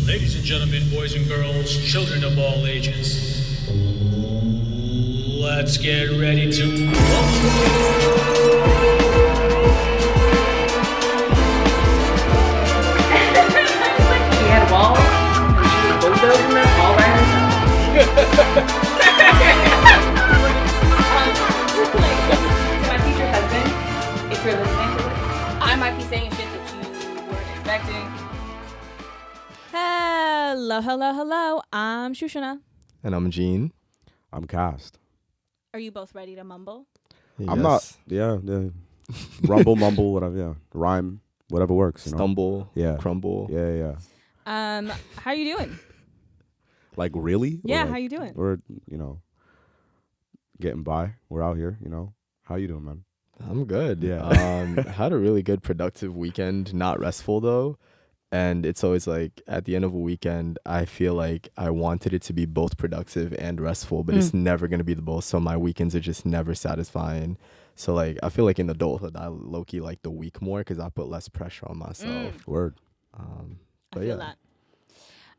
Ladies and gentlemen, boys and girls, children of all ages, let's get ready to She had a ball and she was bulldozing them all by herself. To my future husband, if you're listening to this, I might be saying shit that you weren't expecting. Hello. I'm Suswana. And I'm Gene. I'm Cast. Are you both ready to mumble? I'm not. Yeah. Rumble, mumble, whatever. Yeah. Rhyme, whatever works. You know? Stumble. Yeah. Crumble. Yeah. How you doing? Like really? Yeah, like, how you doing? We're getting by. We're out here. How you doing, man? I'm good. Yeah. Had a really good productive weekend. Not restful though. And it's always like at the end of a weekend, I feel like I wanted it to be both productive and restful, but it's never going to be the both. So my weekends are just never satisfying. So like, I feel like in adulthood, I low-key like the week more because I put less pressure on myself. Word. I feel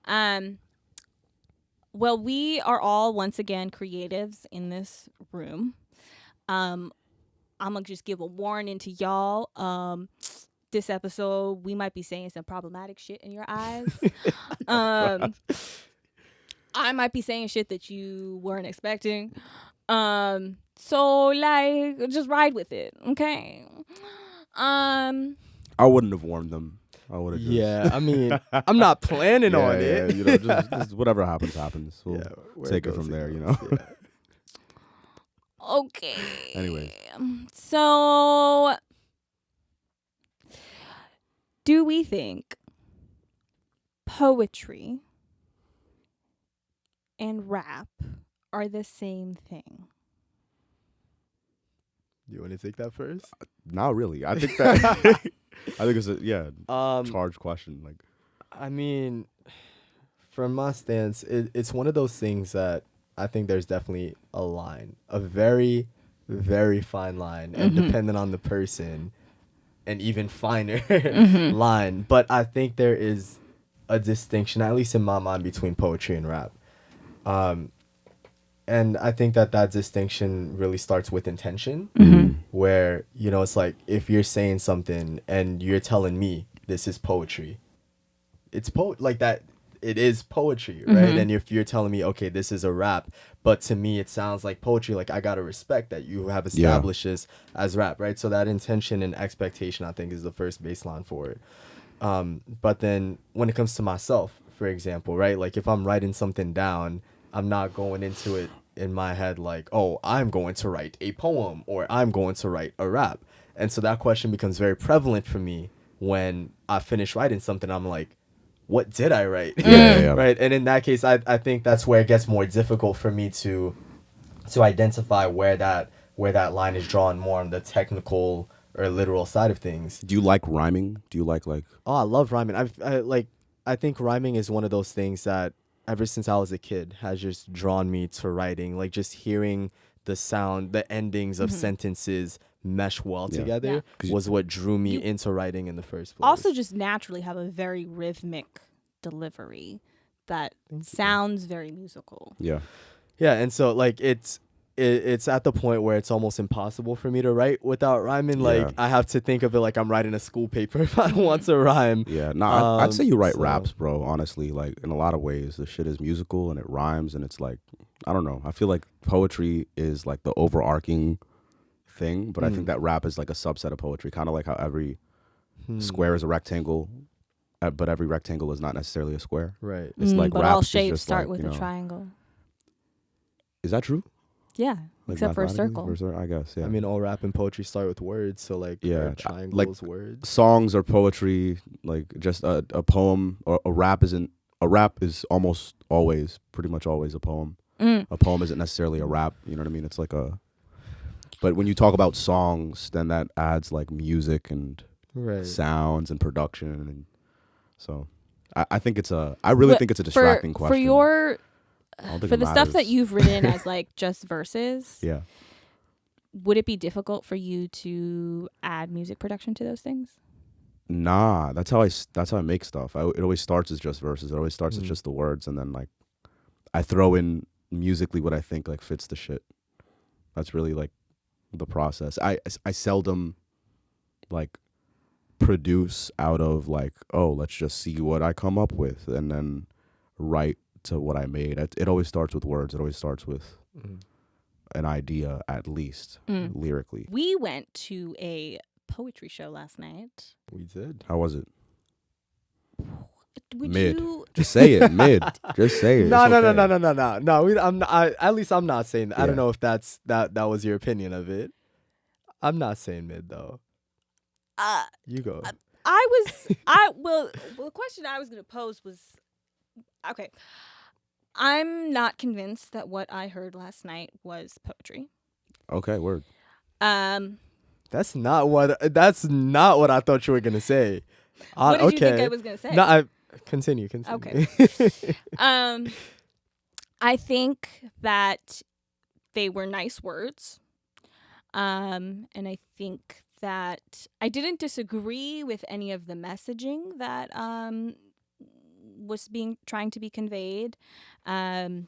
that. Well, we are all once again creatives in this room. I'm gonna just give a warning to y'all. This episode, we might be saying some problematic shit in your eyes. I might be saying shit that you weren't expecting. So like, just ride with it, okay? I wouldn't have warned them. I would have. Yeah, I mean, I'm not planning on it. Just whatever happens. We'll take it from there. Yeah. Okay. Anyway. So, do we think poetry and rap are the same thing? You want to take that first? Not really. I think that. I think it's a charged question. Like, I mean, from my stance, it's one of those things that I think there's definitely a line, a very, very fine line, and depending on the person, an even finer line. But I think there is a distinction, at least in my mind, between poetry and rap. And I think that distinction really starts with intention, where, it's like if you're saying something and you're telling me this is poetry, it's like that. It is poetry, right? And if you're telling me, okay, this is a rap, but to me it sounds like poetry, like I gotta respect that you have established this as rap, right? So that intention and expectation, I think, is the first baseline for it. But then when it comes to myself, for example, right? Like if I'm writing something down, I'm not going into it in my head like, oh, I'm going to write a poem or I'm going to write a rap. And so that question becomes very prevalent for me when I finish writing something. I'm like, what did I write? Yeah. Right. And in that case, I think that's where it gets more difficult for me to identify where that line is drawn more on the technical or literal side of things. do you like rhyming? Do you like? Oh, I love rhyming. I think rhyming is one of those things that ever since I was a kid has just drawn me to writing. Like just hearing the sound, the endings of sentences mesh well together was what drew me into writing in the first place. Also, just naturally have a very rhythmic delivery that sounds very musical. Yeah. Yeah, and so like it's at the point where it's almost impossible for me to write without rhyming. Like I have to think of it like I'm writing a school paper if I want to rhyme. Yeah. No, I'd say you write raps, bro. Honestly, like in a lot of ways, the shit is musical and it rhymes, and it's like, I don't know. I feel like poetry is like the overarching thing, but I think that rap is like a subset of poetry, kind of like how every square is a rectangle, but every rectangle is not necessarily a square. Right. It's like but rap all is shapes just start like, with a triangle. Is that true? Yeah, Like except for a circle. I guess. Yeah. I mean, all rap and poetry start with words, so like triangles, words. Songs or poetry, like just a poem or a rap is almost always, pretty much always a poem. A poem isn't necessarily a rap. You know what I mean? It's like but when you talk about songs, then that adds like music and sounds and production, and so I think I really think it's a distracting question. For the stuff that you've written as like just verses, would it be difficult for you to add music production to those things? Nah, that's how I make stuff. It always starts as just verses. It always starts as just the words, and then like I throw in musically what I think like fits the shit. That's really like the process. I seldom like produce out of like, oh, let's just see what I come up with and then write to what I made. It always starts with words. It always starts with an idea, at least lyrically. We went to a poetry show last night. We did. How was it? Would Mid. you? Just say it. Mid. Just say it. No. It's okay. No. At least I'm not saying that. I Yeah. don't know if that was your opinion of it. I'm not saying mid though. You go. Well, the question I was going to pose was, okay, I'm not convinced that what I heard last night was poetry. Okay, word. That's not what I thought you were gonna say. What did okay. you think I was going to say? No, continue. Okay. I think that they were nice words. And I think that I didn't disagree with any of the messaging that was trying to be conveyed. But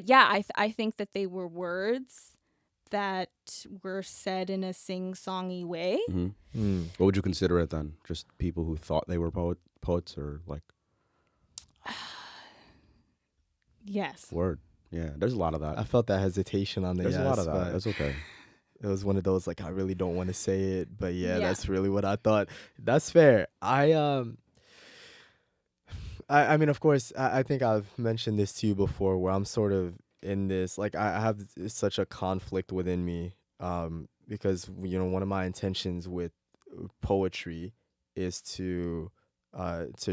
yeah, I think that they were words that were said in a sing-songy way. Mm-hmm. What would you consider it then? Just people who thought they were poets, or like? Yes. Word. Yeah, there's a lot of that. I felt that hesitation on the There's yes, a lot of that. but That's okay. it was one of those like I really don't want to say it, but yeah, that's really what I thought. That's fair. I mean, of course, I think I've mentioned this to you before, where I'm sort of in this, like I have such a conflict within me, because one of my intentions with poetry is to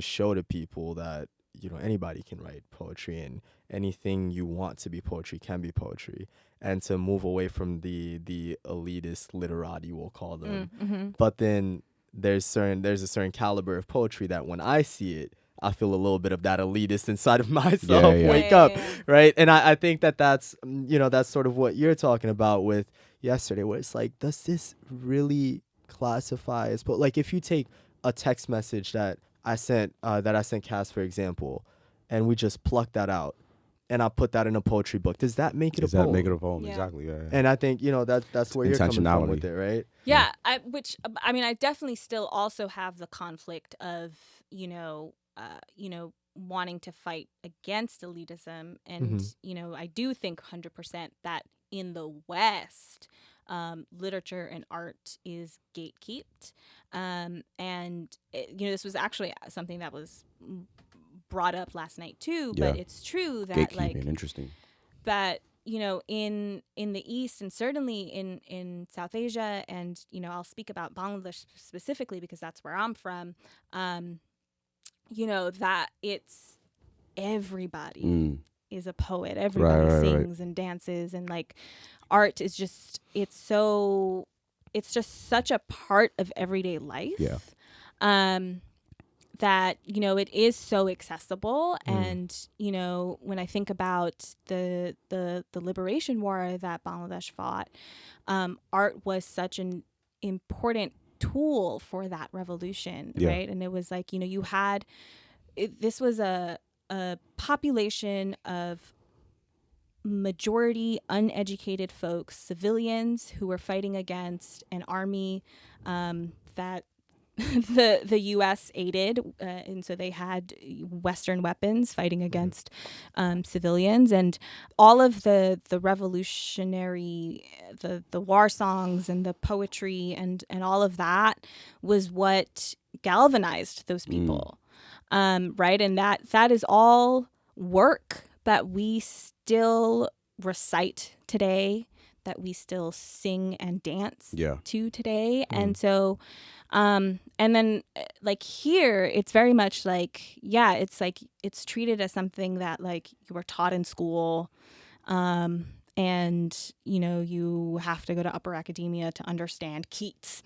show to people that anybody can write poetry, and anything you want to be poetry can be poetry, and to move away from the elitist literati, we'll call them. Mm-hmm. But then there's a certain caliber of poetry that when I see it, I feel a little bit of that elitist inside of myself wake up, right? And I think that's that's sort of what you're talking about with yesterday, where it's like, does this really classify as like, if you take a text message that I sent Cass, for example, and we just pluck that out and I put that in a poetry book, does that make it a poem? Does that make it a poem? Yeah. Exactly. Yeah. And I think that's where you're coming from with it, right? Yeah, I definitely still also have the conflict of wanting to fight against elitism, and I do think 100% that in the West, literature and art is gatekept, and this was actually something that was brought up last night too. But it's true that Gatekeeping, interesting. That in the East, and certainly in South Asia, and I'll speak about Bangladesh specifically because that's where I'm from. That it's everybody is a poet. Everybody sings and dances, and like art is just it's just such a part of everyday life. Yeah. That it is so accessible, and when I think about the liberation war that Bangladesh fought, art was such an important tool for that revolution, right? And it was like you had this was a population of majority uneducated folks, civilians who were fighting against an army that the U.S. aided, and so they had Western weapons fighting against civilians, and all of the revolutionary, the war songs and the poetry and all of that was what galvanized those people, right? And that is all work that we still recite today, that we still sing and dance to today. And so and then like here it's very much like it's treated as something that like you were taught in school, and you have to go to upper academia to understand Keats.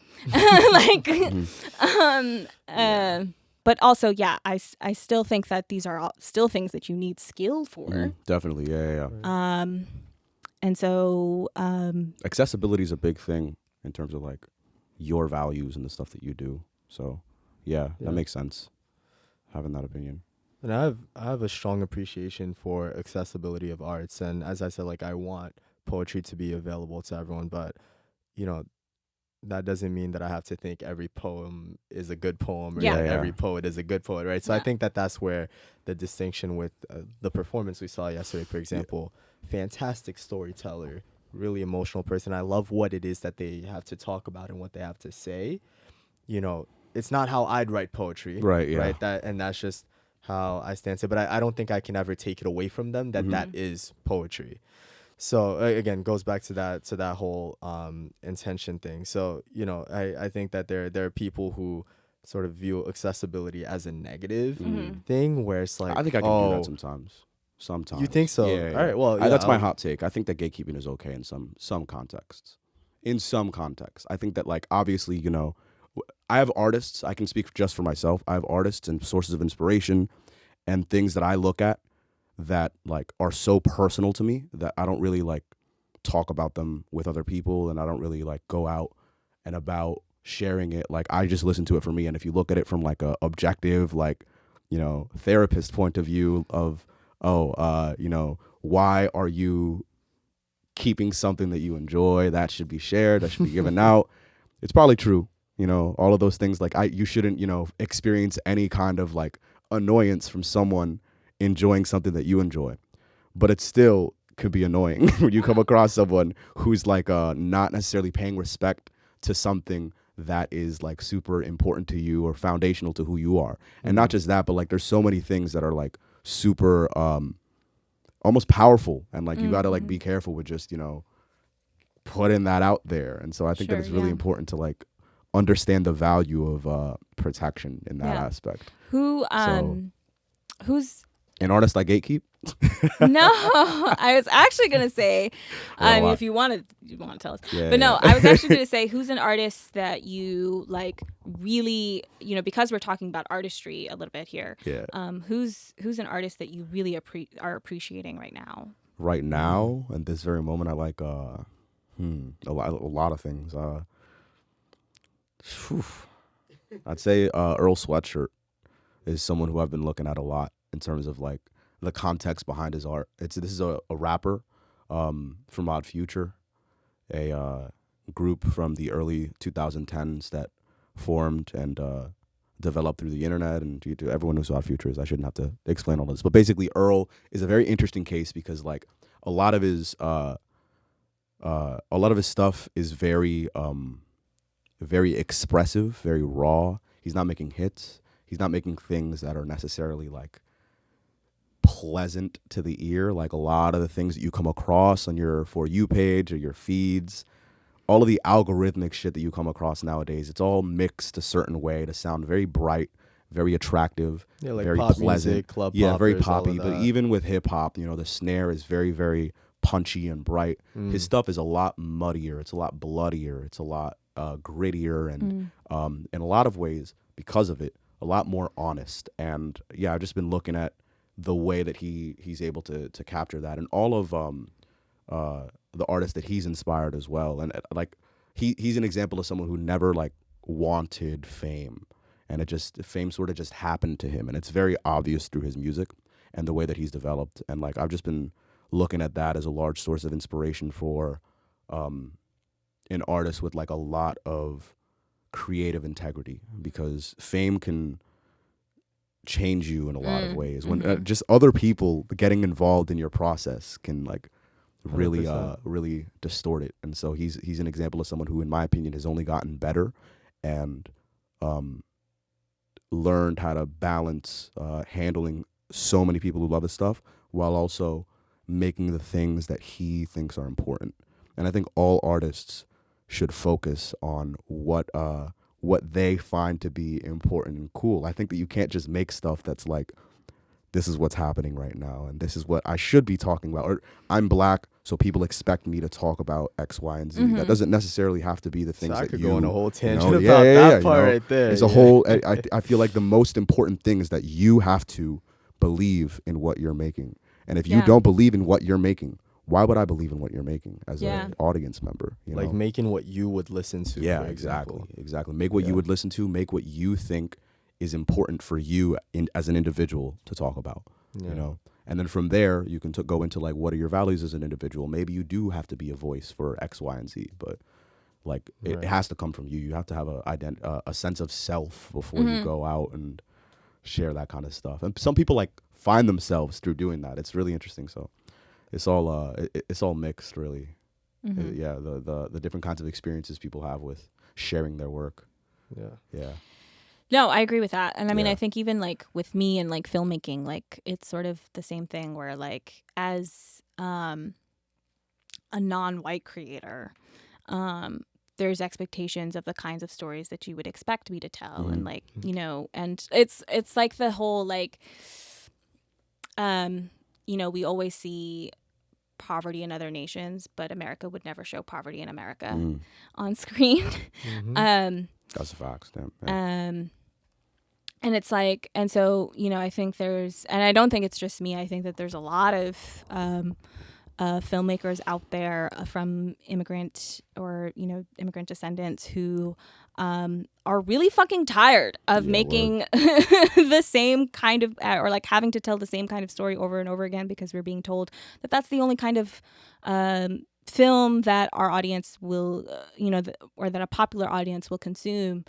But also, I still think that these are all still things that you need skill for. Definitely, yeah. And so accessibility is a big thing in terms of like your values and the stuff that you do. So yeah, that makes sense, having that opinion. And I have a strong appreciation for accessibility of arts, and as I said, like I want poetry to be available to everyone, but you know, that doesn't mean that I have to think every poem is a good poem or Yeah. that Yeah. every poet is a good poet, right? So I Yeah. think that that's where the distinction with the performance we saw yesterday, for example, fantastic storyteller, really emotional person. I love what it is that they have to talk about and what they have to say. You know, it's not how I'd write poetry, Right, yeah. right? That's just how I stand to. But I don't think I can ever take it away from them that that is poetry. So again, goes back to that whole intention thing. So you know, I think that there are people who sort of view accessibility as a negative thing, where it's like, I think I can do that sometimes. Sometimes. You think so? Yeah. All right. Well, that's my hot take. I think that gatekeeping is okay in some contexts. In some contexts, I think that, like, obviously, you know, I have artists. I can speak just for myself. I have artists and sources of inspiration and things that I look at that, like, are so personal to me that I don't really, like, talk about them with other people, and I don't really, like, go out and about sharing it. Like, I just listen to it for me. And if you look at it from, like, a objective, like, you know, therapist point of view of, you know, why are you keeping something that you enjoy? That should be shared. That should be given out. It's probably true. You know, all of those things. Like, you shouldn't, you know, experience any kind of, like, annoyance from someone enjoying something that you enjoy. But it still could be annoying when you come across someone who's, like, not necessarily paying respect to something that is, like, super important to you or foundational to who you are. And not just that, but, like, there's so many things that are, like, super almost powerful, and, like, you got to, like, be careful with just, you know, putting that out there. And so I think that it's really important to, like, understand the value of protection in that aspect. Who's an artist like Gatekeep? No, I was actually gonna say, if you want to tell us, I was actually gonna say, who's an artist that you, like, really, you know, because we're talking about artistry a little bit here. Yeah. Who's an artist that you really are appreciating right now? Right now, in this very moment, I like a lot of things. I'd say Earl Sweatshirt is someone who I've been looking at a lot in terms of, like, the context behind his art. This is a rapper from Odd Future, a group from the early 2010s that formed and developed through the internet. And everyone knows who Odd Future is. I shouldn't have to explain all this. But basically, Earl is a very interesting case because, like, a lot of his stuff is very very expressive, very raw. He's not making hits. He's not making things that are necessarily, like, pleasant to the ear. Like, a lot of the things that you come across on your For You page or your feeds, all of the algorithmic shit that you come across nowadays, it's all mixed a certain way to sound very bright, very attractive, like very pop pleasant. music, club very poppers, all poppy. of But that. even with hip hop, you know, the snare is very, very punchy and bright. His stuff is a lot muddier. It's a lot bloodier. It's a lot grittier, and in a lot of ways, because of it, a lot more honest. And yeah, I've just been looking at the way that he's able to capture that, and all of the artists that he's inspired as well. And like, he's an example of someone who never, like, wanted fame, and fame sort of just happened to him, and it's very obvious through his music and the way that he's developed. And, like, I've just been looking at that as a large source of inspiration for an artist with, like, a lot of creative integrity, because fame can change you in a lot of ways. When just other people getting involved in your process can, like, really 100%. really distort it. And so he's an example of someone who, in my opinion, has only gotten better and learned how to balance handling so many people who love his stuff while also making the things that he thinks are important. And I think all artists should focus on what they find to be important and cool. I think that you can't just make stuff that's like, this is what's happening right now, and this is what I should be talking about. Or I'm black, so people expect me to talk about X, Y, and Z. That doesn't necessarily have to be the things So I that could you go on a whole tangent know, about that part right there. It's a whole. I feel like the most important thing is that you have to believe in what you're making, and if you don't believe in what you're making, why would I believe in what you're making as Yeah. an audience member? You Like know? making what you would listen to. Yeah, for example. exactly. Make what you would listen to. Make what you think is important for you as an individual to talk about. Yeah. You know, and then from there you can go into like, what are your values as an individual? Maybe you do have to be a voice for X, Y, and Z, but like it has to come from you. You have to have a sense of self before you go out and share that kind of stuff. And some people like find themselves through doing that. It's really interesting. So it's all it's all mixed, really. Yeah, the different kinds of experiences people have with sharing their work. Yeah. No, I agree with that. And I mean, Yeah. I think even like with me and like filmmaking, like it's sort of the same thing where like as a non-white creator, there's expectations of the kinds of stories that you would expect me to tell. And like, you know, and it's like the whole like, you know, we always see poverty in other nations, but America would never show poverty in America on screen. That's the facts. Damn. Yeah. And it's like, and so, you know, I think there's, and I don't think it's just me. I think that there's a lot of filmmakers out there from immigrant or, you know, immigrant descendants who are really fucking tired of making the same kind of, or like having to tell the same kind of story over and over again because we're being told that that's the only kind of film that our audience will, you know, or that a popular audience will consume,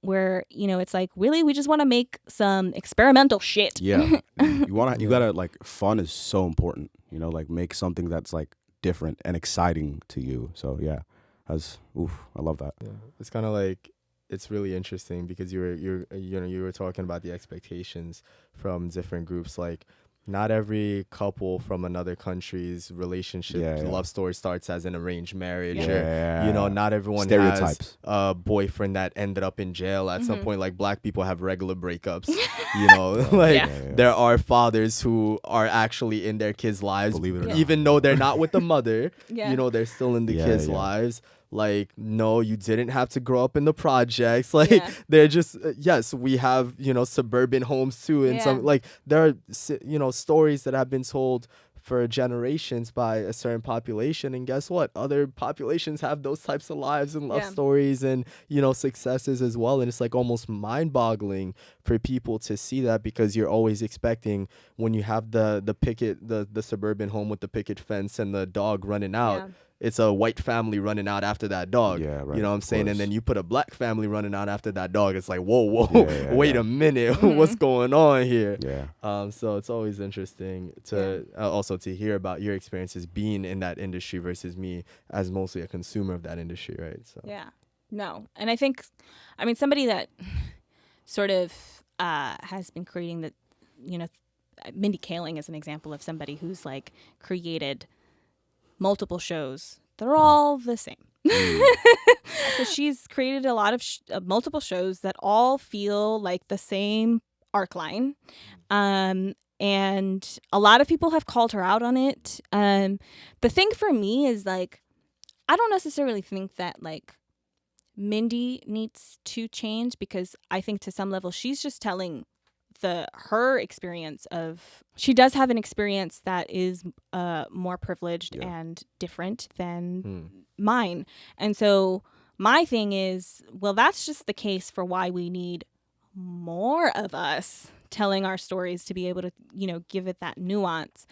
where, you know, it's like, really, we just want to make some experimental shit. Yeah. You gotta like, fun is so important, you know, like make something that's like different and exciting to you. So yeah, I love that. Yeah. It's kind of like, it's really interesting because you were talking about the expectations from different groups. Like, not every couple from another country's relationship love story starts as an arranged marriage. Or, you know, not everyone has a boyfriend that ended up in jail at some point. Like, black people have regular breakups. You know, like there are fathers who are actually in their kids' lives, Believe it or not. even though they're not with the mother. Yeah. You know, they're still in the kids' lives. Like, no, you didn't have to grow up in the projects. Like, they're just, yes, we have, you know, suburban homes too. And some, like, there are, you know, stories that have been told for generations by a certain population. And guess what? Other populations have those types of lives and love stories and, you know, successes as well. And it's like almost mind boggling for people to see that, because you're always expecting, when you have the suburban home with the picket fence and the dog running out, it's a white family running out after that dog. Yeah, right. You know what I'm saying? Course. And then you put a black family running out after that dog. It's like, whoa, wait a minute. What's going on here? Yeah. So it's always interesting to also to hear about your experiences being in that industry versus me as mostly a consumer of that industry, right? So No. And I think, I mean, somebody that sort of has been creating the, you know, Mindy Kaling is an example of somebody who's like created multiple shows. They're all the same. So she's created a lot of multiple shows that all feel like the same arc line. And a lot of people have called her out on it. The thing for me is like, I don't necessarily think that like Mindy needs to change, because I think to some level she's just telling her experience of, she does have an experience that is more privileged and different than mine. And so my thing is, well, that's just the case for why we need more of us telling our stories to be able to, you know, give it that nuance.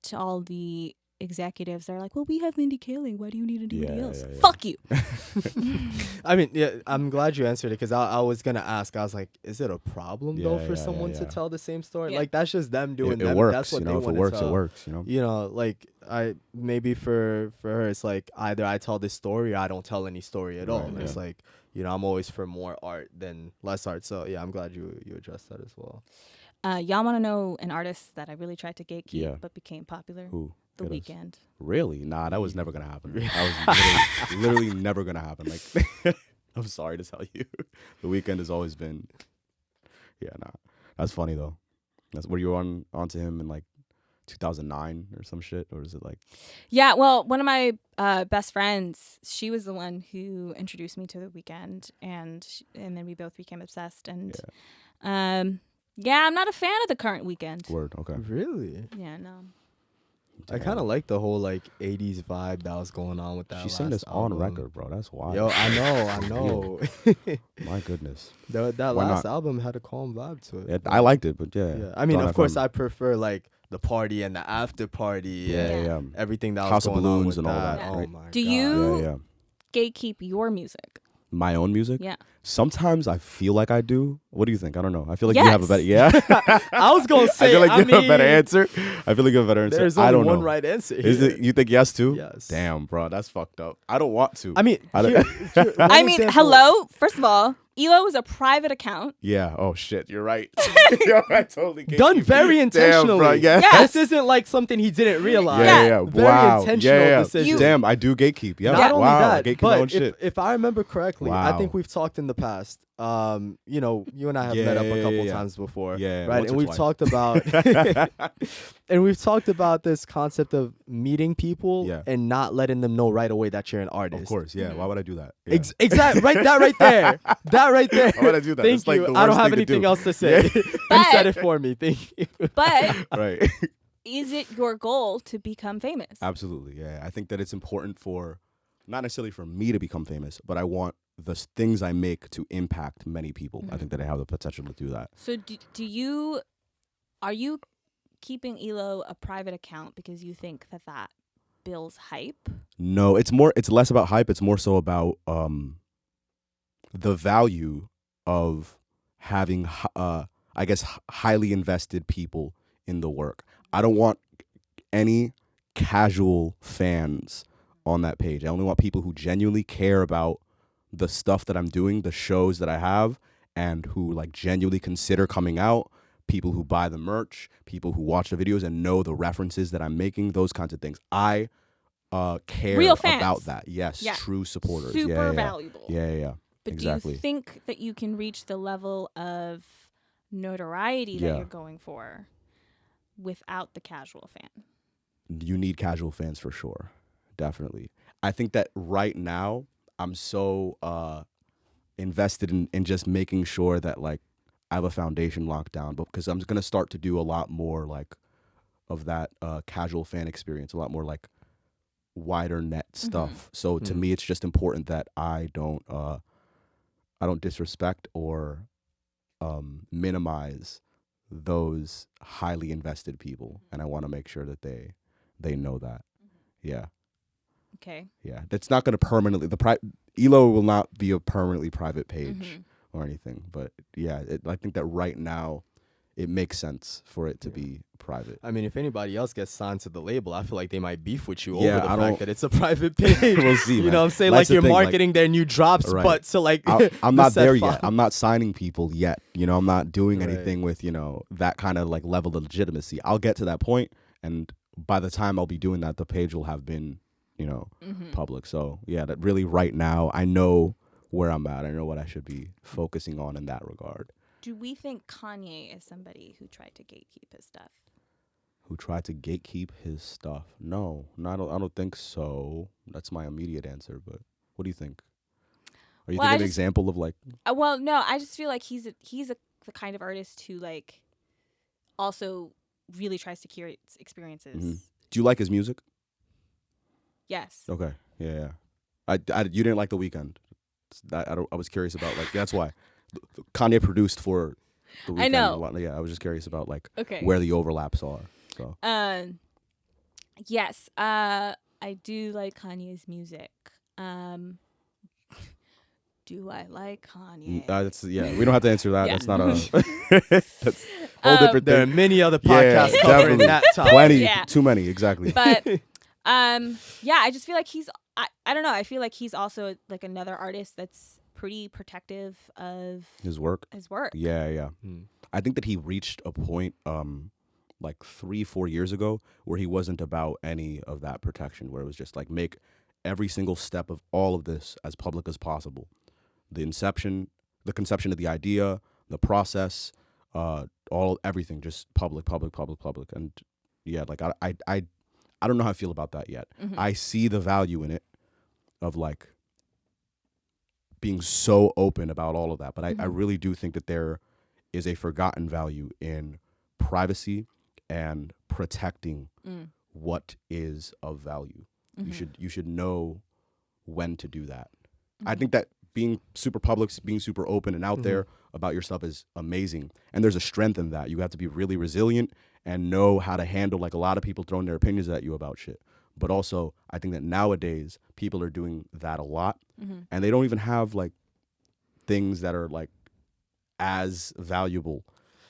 To all the executives that are like, well, we have Mindy Kaling, why do you need anybody else? Fuck you. I mean, I'm glad you answered it, because I was gonna ask. I was like, is it a problem though for someone to tell the same story? Like, that's just them doing it them. works, That's what you know, they if it want works, to tell. it works, you know. You know, like maybe for her, it's like either I tell this story or I don't tell any story at all. It's like, you know, I'm always for more art than less art. So yeah, I'm glad you addressed that as well. Y'all want to know an artist that I really tried to gatekeep but became popular? Who? The Weeknd. Really? Nah, that was never gonna happen. That was literally never gonna happen. Like, I'm sorry to tell you, The Weeknd has always been. Yeah, nah. That's funny though. Were you onto him in like 2009 or some shit, or is it like? Yeah, well, one of my best friends, she was the one who introduced me to The Weeknd, and then we both became obsessed. And I'm not a fan of the current Weeknd. Word. Okay. Really? Yeah, no. I kind of like the whole like 80s vibe that was going on with that. She's saying this on record, bro. That's wild. Yo, I know. My goodness. That Why last not? album had a calm vibe to it. I liked it, but yeah. I mean, Dawn of course, FM. I prefer like the party and the after party. Yeah. Everything that House was of going on Balloons with and all that. that, Oh right? my Do God. you Yeah. gatekeep your music? My own music? Yeah. Sometimes I feel like I do. What do you think? I don't know. I feel like Yes. you have a better. Yeah. I was gonna say. I feel like you have a better mean, answer. I feel like you have a better answer. There's I only don't one know. right answer. Is here. it? You think yes too? Yes. Damn, bro, that's fucked up. I don't want to. I mean, I don't- here, one I mean, example- hello. First of all, Elo is a private account. Yeah. Oh shit. You're right. You're right. Totally. Done very Damn, intentionally. bro. Yeah. Yes. This isn't like something he didn't realize. Yeah. Very Wow. intentional yeah. decision. Damn. I do gatekeep. Yeah. Not only wow. that, Gatekeep my own but shit. if I remember correctly, I Wow. think we've talked in the past. You know, you and I have Yeah, met up yeah, a couple yeah. times before, Yeah, right? once And or we've twice. talked about, and we've talked about this concept of meeting people Yeah. and not letting them know right away that you're an artist. Of course. Yeah. Why would I do that? Yeah. Exactly. Right. That right there. That right there. Why would I do that? Thank It's like you. the I don't worst have thing to anything do. else to say. You But- said it for me. Thank you. But Right. is it your goal to become famous? Absolutely. Yeah. I think that it's important for, not necessarily for me to become famous, but I want the things I make to impact many people. I think that I have the potential to do that. So are you keeping Elo a private account because you think that builds hype? No, it's less about hype. It's more so about the value of having, I guess, highly invested people in the work. I don't want any casual fans on that page. I only want people who genuinely care about the stuff that I'm doing, the shows that I have, and who like genuinely consider coming out, people who buy the merch, people who watch the videos and know the references that I'm making, those kinds of things. I care Real fans. about that. Yes, Yeah. true supporters. Super yeah. valuable. Yeah. But exactly. do you think that you can reach the level of notoriety that Yeah. you're going for without the casual fan? You need casual fans for sure. Definitely. I think that right now I'm so invested in just making sure that like I have a foundation locked down, but because I'm going to start to do a lot more like of that casual fan experience, a lot more like wider net stuff. So to me, it's just important that I don't disrespect or minimize those highly invested people, and I want to make sure that they know that. Yeah. Okay. Yeah, that's not going to permanently. Elo will not be a permanently private page or anything. But yeah, I think that right now, it makes sense for it to be private. I mean, if anybody else gets signed to the label, I feel like they might beef with you Yeah, over the I fact don't- that it's a private page. We'll see. You man. know what I'm saying? That's Like the you're thing, like, marketing their new drops, Right. but to like I'm the not set there file. yet. I'm not signing people yet. You know, I'm not doing Right. anything with that kind of like level of legitimacy. I'll get to that point, and by the time I'll be doing that, the page will have been public. So yeah, that really right now I know where I'm at. I know what I should be focusing on in that regard. Do we think Kanye is somebody who tried to gatekeep his stuff? Who tried to gatekeep his stuff? No, I don't think so. That's my immediate answer. But what do you think? Are you Well, thinking of an example of like? Well, no, I just feel like he's the kind of artist who like also really tries to curate experiences. Do you like his music? Yes. Okay. Yeah. You didn't like The Weeknd. I was curious about like that's why Kanye produced for The Weeknd. I know. Yeah, I was just curious about like Okay. where the overlaps are. So Yes. I do like Kanye's music. Do I like Kanye? we don't have to answer that. Yeah. That's not a that's a whole different There are thing. many other Yeah, podcasts covering definitely. that topic. Plenty, Yeah. too many, exactly. But yeah, I just feel like I don't know. I feel like he's also like another artist that's pretty protective of His work. his work. Yeah. I think that he reached a point like 3-4 years ago where he wasn't about any of that protection, where it was just like make every single step of all of this as public as possible. The conception of the idea, the process, everything just public. And yeah, like I don't know how I feel about that yet. I see the value in it of like being so open about all of that. But I really do think that there is a forgotten value in privacy and protecting what is of value. Mm-hmm. You should know when to do that. I think that being super public, being super open and out there about your stuff is amazing. And there's a strength in that. You have to be really resilient and know how to handle like a lot of people throwing their opinions at you about shit. But also, I think that nowadays people are doing that a lot, and they don't even have like things that are like as valuable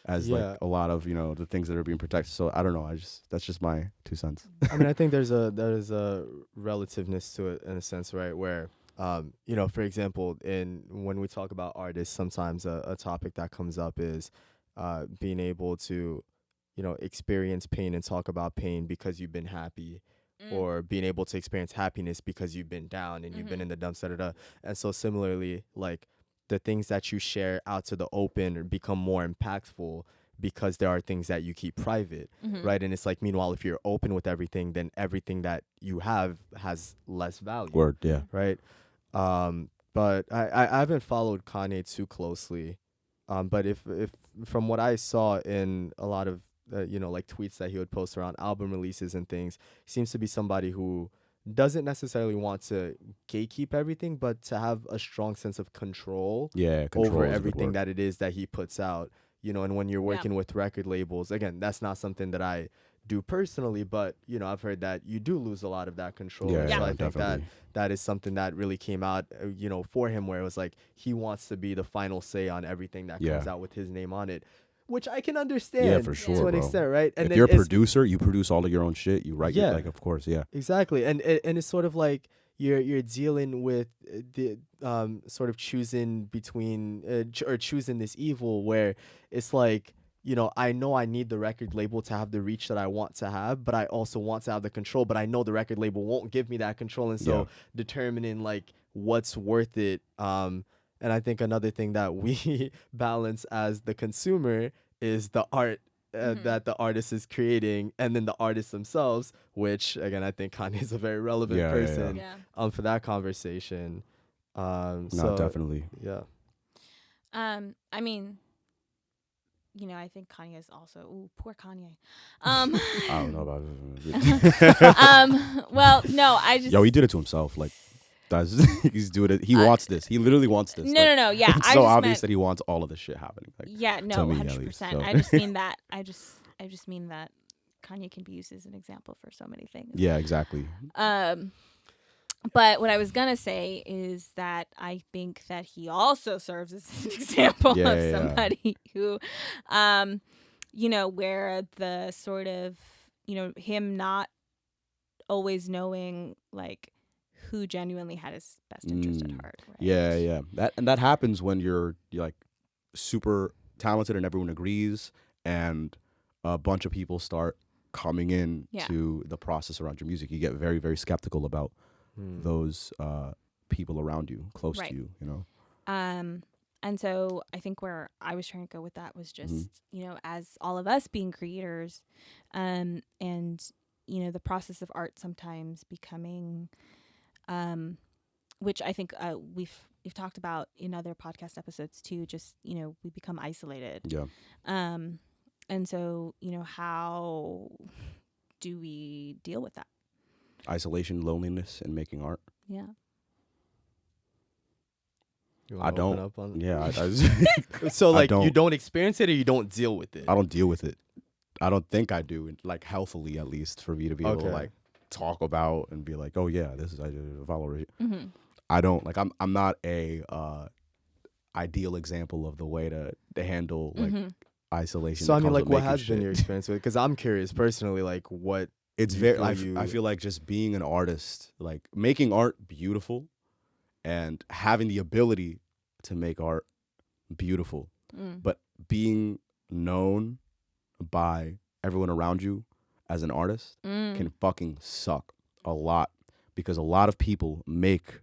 as like a lot of, you know, the things that are being protected. So I don't know. That's just my 2 cents. I mean, I think there's a relativeness to it in a sense, right? Where, you know, for example, when we talk about artists, sometimes a topic that comes up is being able to, you know, experience pain and talk about pain because you've been happy, or being able to experience happiness because you've been down and you've been in the dumps. And so similarly, like the things that you share out to the open become more impactful because there are things that you keep private, right? And it's like, meanwhile, if you're open with everything, then everything that you have has less value. Word, yeah. Right? But I haven't followed Kanye too closely. But if from what I saw in a lot of, you know, like tweets that he would post around album releases and things, he seems to be somebody who doesn't necessarily want to gatekeep everything, but to have a strong sense of control, Control over is a good everything word. that it is that he puts out. You know, and when you're working with record labels, again, that's not something that I do personally, but, you know, I've heard that you do lose a lot of that control. Yeah, And so I think definitely. that is something that really came out, you know, for him, where it was like he wants to be the final say on everything that comes out with his name on it, which I can understand. Yeah, for sure, to an bro. extent, right? And If then you're a it's- producer, you produce all of your own shit. You write, Yeah. like, of course, yeah. Exactly, and it's sort of like you're dealing with the sort of choosing between or choosing this evil where it's like, you know I need the record label to have the reach that I want to have, but I also want to have the control, but I know the record label won't give me that control, and so determining like what's worth it. And I think another thing that we balance as the consumer is the art that the artist is creating, and then the artists themselves, which again I think Kanye is a very relevant person for that conversation. So Definitely. yeah. I mean, you know, I think Kanye is also poor Kanye. I don't know about it. Well, no, I just Yo, he did it to himself. Like, he's doing it. He wants this. He literally wants this. No. Yeah, It's I so just obvious meant, that he wants all of this shit happening. Like, yeah, no, to me, at 100%. least, so. I just mean that. I just mean that Kanye can be used as an example for so many things. Yeah, exactly. But what I was gonna say is that I think that he also serves as an example of somebody who, you know, where the sort of, you know, him not always knowing like who genuinely had his best interest at heart. Right? Yeah. That happens when you're like super talented and everyone agrees, and a bunch of people start coming in to the process around your music. You get very, very skeptical about those people around you, close to you, you know? And so I think where I was trying to go with that was just, you know, as all of us being creators, and, you know, the process of art sometimes becoming, which I think we've talked about in other podcast episodes too, just, you know, we become isolated. Yeah. And so, you know, how do we deal with that? Isolation, loneliness, and making art. Yeah. I don't. Up on Yeah. so like don't. you don't experience it, or you don't deal with it? I don't deal with it. I don't think I do, like healthily at least, for me to be able to like talk about and be like, oh yeah, this is I follow it. I don't like. I'm not a ideal example of the way to handle like isolation. So I mean, comes like, with what making has shit. been your experience with it? Because I'm curious personally, like what It's you very. feel I feel like just being an artist, like making art beautiful, and having the ability to make art beautiful, but being known by everyone around you as an artist can fucking suck a lot, because a lot of people make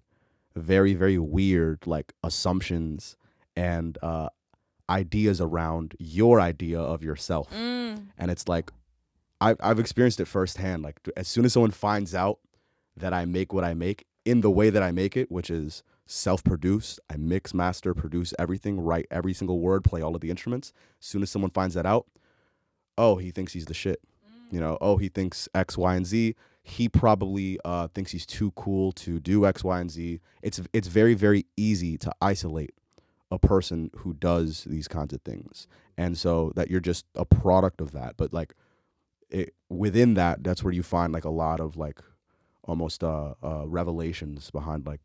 very, very weird like assumptions and ideas around your idea of yourself, and it's like I've experienced it firsthand. Like, as soon as someone finds out that I make what I make in the way that I make it, which is self-produced, I mix, master, produce everything, write every single word, play all of the instruments. As soon as someone finds that out, oh, he thinks he's the shit. You know, oh, he thinks X, Y, and Z. He probably thinks he's too cool to do X, Y, and Z. It's very, very easy to isolate a person who does these kinds of things, and so that you're just a product of that. But like within that, that's where you find like a lot of like almost revelations behind like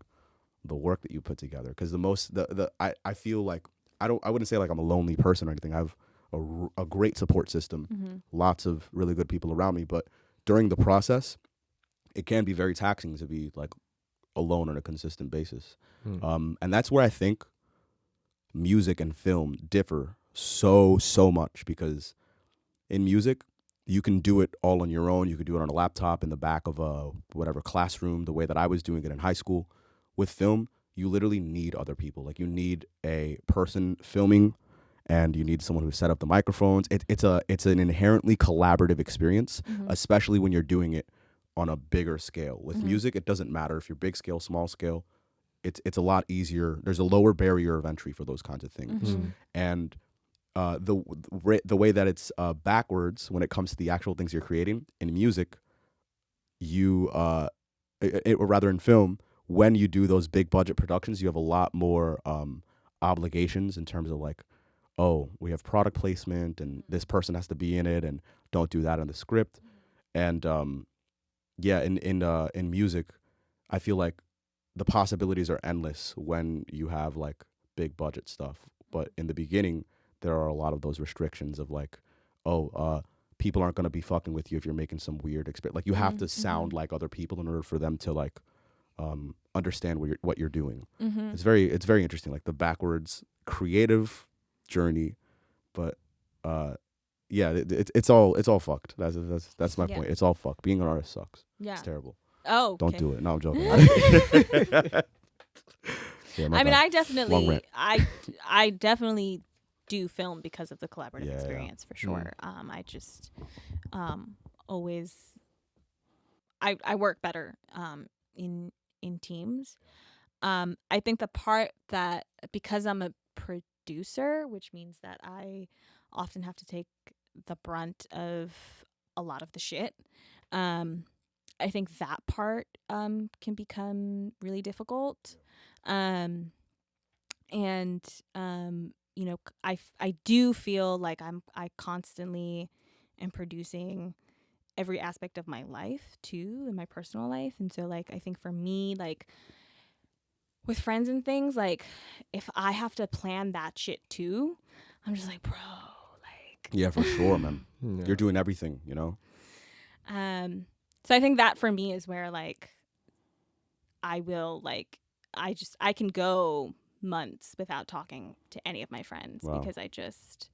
the work that you put together. Because I feel like I wouldn't say like I'm a lonely person or anything. I have a great support system, lots of really good people around me. But during the process, it can be very taxing to be like alone on a consistent basis. And that's where I think music and film differ so much, because in music you can do it all on your own. You could do it on a laptop in the back of a whatever classroom, the way that I was doing it in high school. With film, you literally need other people. Like you need a person filming, and you need someone who set up the microphones. It's an inherently collaborative experience, especially when you're doing it on a bigger scale. With music, it doesn't matter if you're big scale, small scale. It's a lot easier. There's a lower barrier of entry for those kinds of things. And the way that it's backwards when it comes to the actual things you're creating in music, you or rather in film, when you do those big budget productions, you have a lot more obligations in terms of like, oh, we have product placement and this person has to be in it, and don't do that in the script. And in music, I feel like the possibilities are endless when you have like big budget stuff. But in the beginning, there are a lot of those restrictions of like, people aren't going to be fucking with you if you're making some weird experience. Like you have to sound like other people in order for them to like understand what you're doing. It's very interesting, like the backwards creative journey. But it's all fucked. That's my point. It's all fucked. Being an artist sucks. Yeah, it's terrible. Oh, okay. Don't do it. No, I'm joking. I mean, I definitely do film because of the collaborative experience for sure. I just always I work better in teams. I think the part that, because I'm a producer, which means that I often have to take the brunt of a lot of the shit. I think that part can become really difficult. And you know, I do feel like I constantly am producing every aspect of my life too, in my personal life. And so like I think for me, like with friends and things, like if I have to plan that shit too, I'm just like, bro, like yeah, for sure, man. You're doing everything, you know. So I think that for me is where like I will like I can go months without talking to any of my friends because I just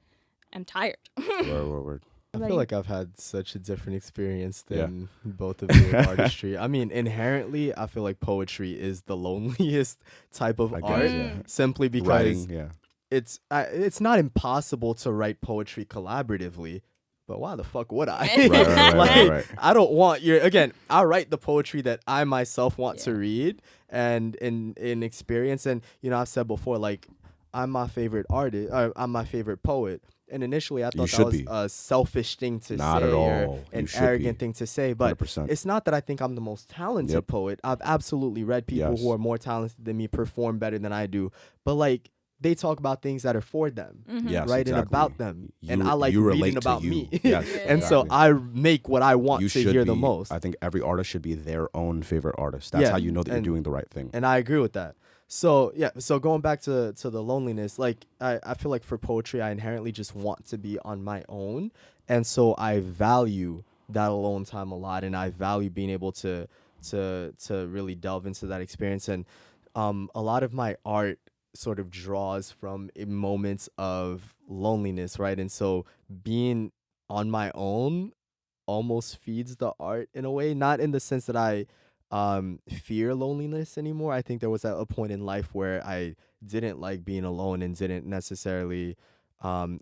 am tired. Word. I feel like I've had such a different experience than both of you in artistry. I mean, inherently, I feel like poetry is the loneliest type of art, simply because writing, it's not impossible to write poetry collaboratively. But why the fuck would I? Right. I don't want I write the poetry that I myself want to read and in experience. And, you know, I've said before, like, I'm my favorite artist, I'm my favorite poet. And initially I thought that was a selfish thing to say or an arrogant thing to say. But 100%. It's not that I think I'm the most talented poet. I've absolutely read people who are more talented than me perform better than I do. But, like, they talk about things that are for them, yes, right? exactly. And about them. And I like reading about me. Yes, and so I make what I want to hear the most. I think every artist should be their own favorite artist. That's how you know that you're doing the right thing. And I agree with that. So, so going back to the loneliness, like, I feel like for poetry, I inherently just want to be on my own. And so I value that alone time a lot. And I value being able to really delve into that experience. And a lot of my art sort of draws from moments of loneliness, right? And so being on my own almost feeds the art in a way, not in the sense that I fear loneliness anymore. I think there was a point in life where I didn't like being alone and didn't necessarily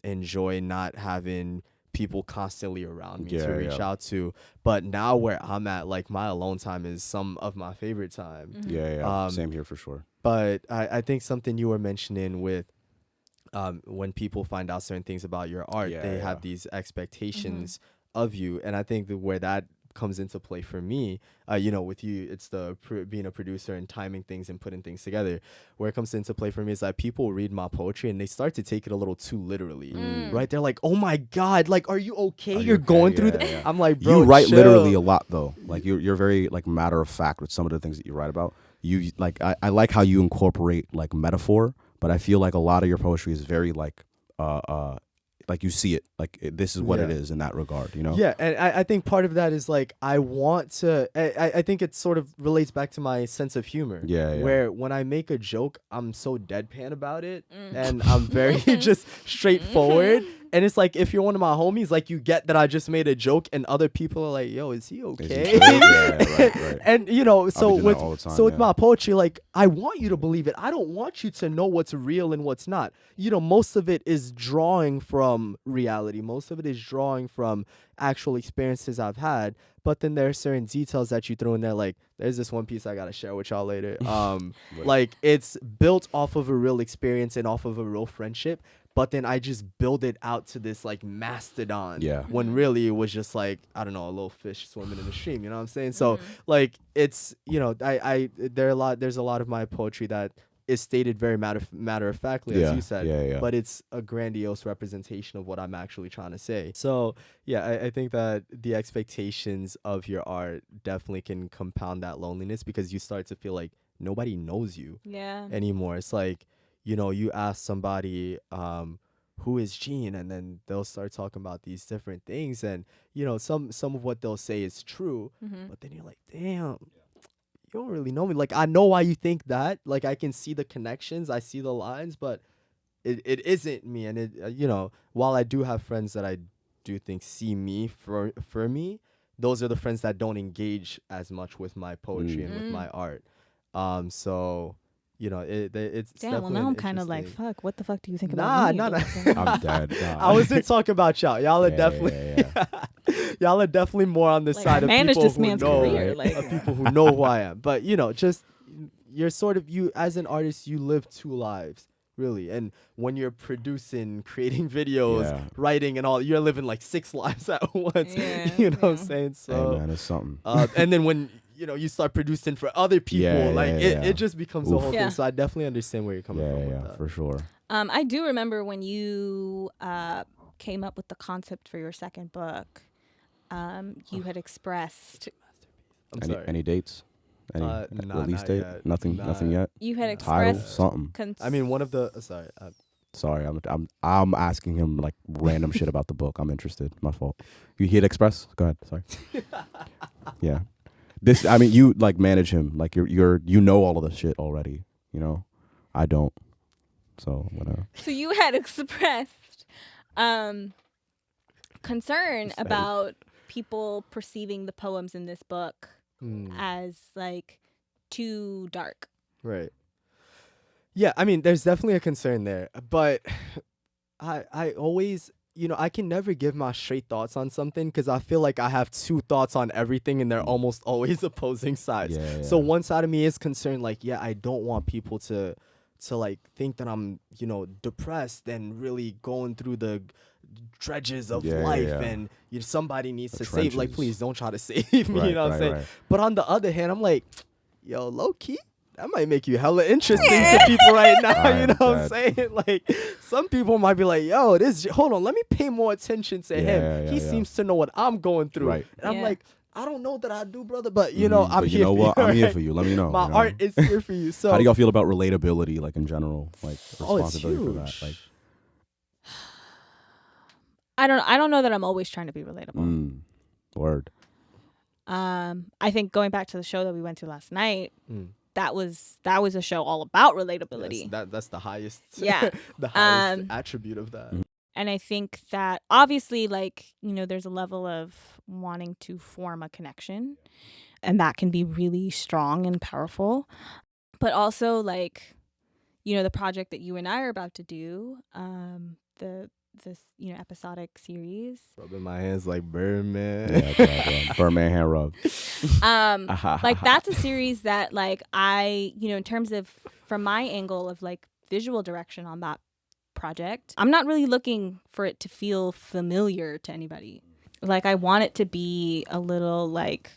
enjoy not having people constantly around me to reach out to. But now where I'm at, like, my alone time is some of my favorite time. Same here for sure. But I think something you were mentioning with when people find out certain things about your art, they have these expectations of you. And I think that where that comes into play for me, with you, it's the being a producer and timing things and putting things together. Where it comes into play for me is that people read my poetry and they start to take it a little too literally, right? They're like, "Oh my God, like, are you okay? You're going through that." Yeah. I'm like, bro, you write chill. literally a lot though. Like you're very like matter of fact with some of the things that you write about. You like I like how you incorporate like metaphor, but I feel like a lot of your poetry is very like you see it, like this is what it is in that regard, you know? Yeah, and I think part of that is like I want to. I think it sort of relates back to my sense of humor. Yeah. Where when I make a joke, I'm so deadpan about it, and I'm very just straightforward. And it's like if you're one of my homies, like you get that I just made a joke, and other people are like, "Yo, is he okay?" Right. And so with my poetry, like I want you to believe it. I don't want you to know what's real and what's not. Most of it is drawing from reality. Most of it is drawing from actual experiences I've had. But then there are certain details that you throw in there. Like there's this one piece I gotta share with y'all later. Like it's built off of a real experience and off of a real friendship. But then I just build it out to this like mastodon. Yeah. When really it was just like, I don't know, a little fish swimming in the stream. You know what I'm saying? So like it's there's a lot of my poetry that is stated very matter of factly, as you said. Yeah. But it's a grandiose representation of what I'm actually trying to say. So yeah, I think that the expectations of your art definitely can compound that loneliness because you start to feel like nobody knows you anymore. It's like, you ask somebody, who is Gene, and then they'll start talking about these different things, and some of what they'll say is true, but then you're like, damn, you don't really know me. Like I know why you think that. Like I can see the connections, I see the lines, but it isn't me. And it while I do have friends that I do think see me for me, those are the friends that don't engage as much with my poetry and with my art. So. It's damn. Well, definitely now I'm kind of like, interesting. fuck. What the fuck do you think about me? Nah. I'm dead. I wasn't talking about y'all. Y'all are definitely, y'all are definitely more on the Like, side I of managed people this who man's know, career, like- of people who know who I am. But just you're sort of as an artist, you live two lives. Really. And when you're producing, creating videos, writing and all, you're living like 6 lives at once. You know what I'm saying? So, hey man, it's something. and then when you start producing for other people, it just becomes a whole thing. So I definitely understand where you're coming from with that. For sure. I do remember when you came up with the concept for your second book, you had expressed. Any dates? Any release date? Yet. Nothing yet. You had Title, expressed something. I mean, one of the Sorry, I'm asking him like random shit about the book. I'm interested. My fault. You hit express? Go ahead. Sorry. Yeah. You like manage him. Like you know all of the shit already. I don't. So whatever. So you had expressed concern about people perceiving the poems in this book as like too dark. Right. Yeah, I mean, there's definitely a concern there, but I always, I can never give my straight thoughts on something because I feel like I have 2 thoughts on everything and they're almost always opposing sides. So one side of me is concerned, like, I don't want people to like think that I'm, depressed and really going through the dredges of life and somebody needs to save. Like, please don't try to save me. You know what I'm saying? Right. But on the other hand, I'm like, yo, low key, that might make you hella interesting to people right now. You know what I'm saying? Like, some people might be like, yo, hold on, let me pay more attention to him. He seems to know what I'm going through. Right. And I'm like, I don't know that I do, brother, but I'm here for you. I'm here for you. Let me know. My art is here for you. So how do y'all feel about relatability, like in general, like responsibility for that? Like, I don't know that I'm always trying to be relatable. Word. I think going back to the show that we went to last night, that was a show all about relatability. Yes, that's the highest. Yeah, the highest attribute of that. And I think that obviously, like, there's a level of wanting to form a connection, and that can be really strong and powerful. But also, like, the project that you and I are about to do, this episodic series. Rubbing my hands like Birdman. Yeah, Birdman hand rub. Like, that's a series that, like, I, in terms of from my angle of like visual direction on that project, I'm not really looking for it to feel familiar to anybody. Like I want it to be a little like,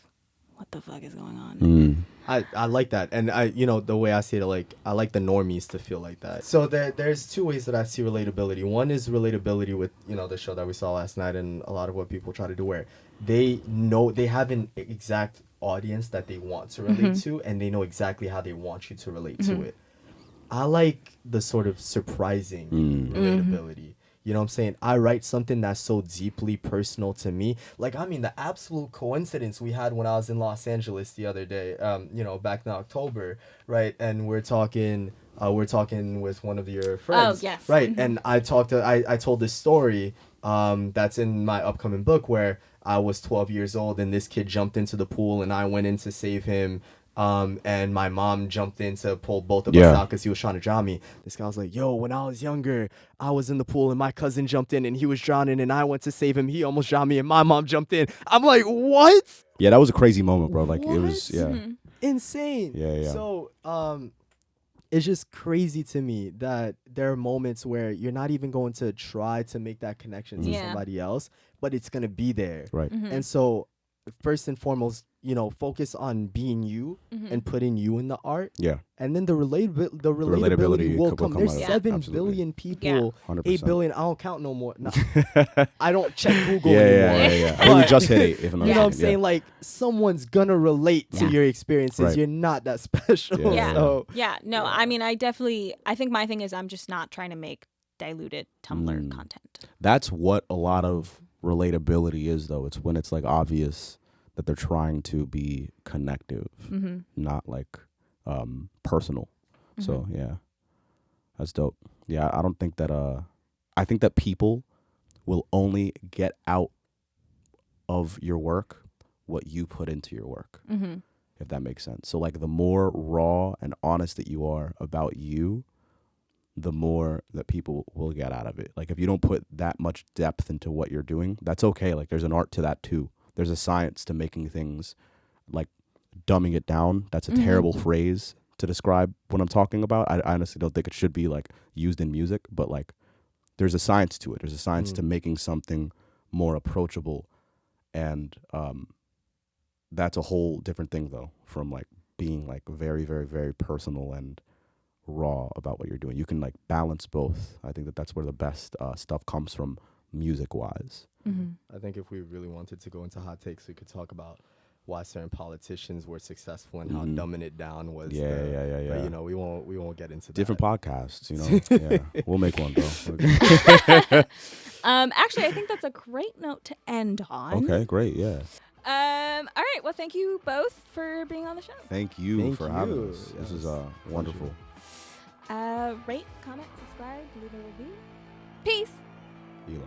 what the fuck is going on? I like that, and the way I see it, like I like the normies to feel like that. So there's two ways that I see relatability. One is relatability with the show that we saw last night, and a lot of what people try to do, where they know they have an exact audience that they want to relate to, and they know exactly how they want you to relate to it. I like the sort of surprising relatability. You know what I'm saying? I write something that's so deeply personal to me. Like, I mean, the absolute coincidence we had when I was in Los Angeles the other day, back in October, right? And we're talking with one of your friends. Oh, yes. Right. And I told this story that's in my upcoming book where I was 12 years old and this kid jumped into the pool and I went in to save him. And my mom jumped in to pull both of us out because he was trying to drown me. This guy was like, yo, when I was younger, I was in the pool and my cousin jumped in and he was drowning and I went to save him. He almost drowned me and my mom jumped in. I'm like, what? Yeah, that was a crazy moment, bro. Like, What? it was, Insane. Yeah. So, it's just crazy to me that there are moments where you're not even going to try to make that connection to somebody else, but it's going to be there. Right. And so, first and foremost, focus on being you and putting you in the art. Yeah. And then the relatability will come. There's out of it. 7 Absolutely. billion people. 100%. 8 billion. I don't count no more. No. I don't check Google Yeah. anymore. I think we just hit 8, if I'm not You know what I'm mistaken. saying? Like, someone's gonna relate to your experiences. Right. You're not that special. Yeah. So, No, I mean, I think my thing is I'm just not trying to make diluted Tumblr content. That's what a lot of relatability is, though. It's when it's like obvious that they're trying to be connective, not like personal. So yeah, that's dope. Yeah, I don't think that I think that people will only get out of your work what you put into your work, if that makes sense. So like the more raw and honest that you are about you, the more that people will get out of it. Like if you don't put that much depth into what you're doing, that's okay. Like there's an art to that too. There's a science to making things, like dumbing it down. That's a terrible phrase to describe what I'm talking about. I honestly don't think it should be like used in music, but like there's a science to it. There's a science to making something more approachable. And that's a whole different thing though, from like being like very, very, very personal and raw about what you're doing. You can like balance both. I think that that's where the best stuff comes from music wise. I think if we really wanted to go into hot takes, we could talk about why certain politicians were successful and how dumbing it down was. Yeah. But we won't get into Different that. podcasts, yeah. We'll make one, bro. Actually, I think that's a great note to end on. Okay, great, yeah. All right. Well, thank you both for being on the show. Thank you for having you. us. This Yes. is wonderful. Rate, comment, subscribe, leave a review. Peace. Ela.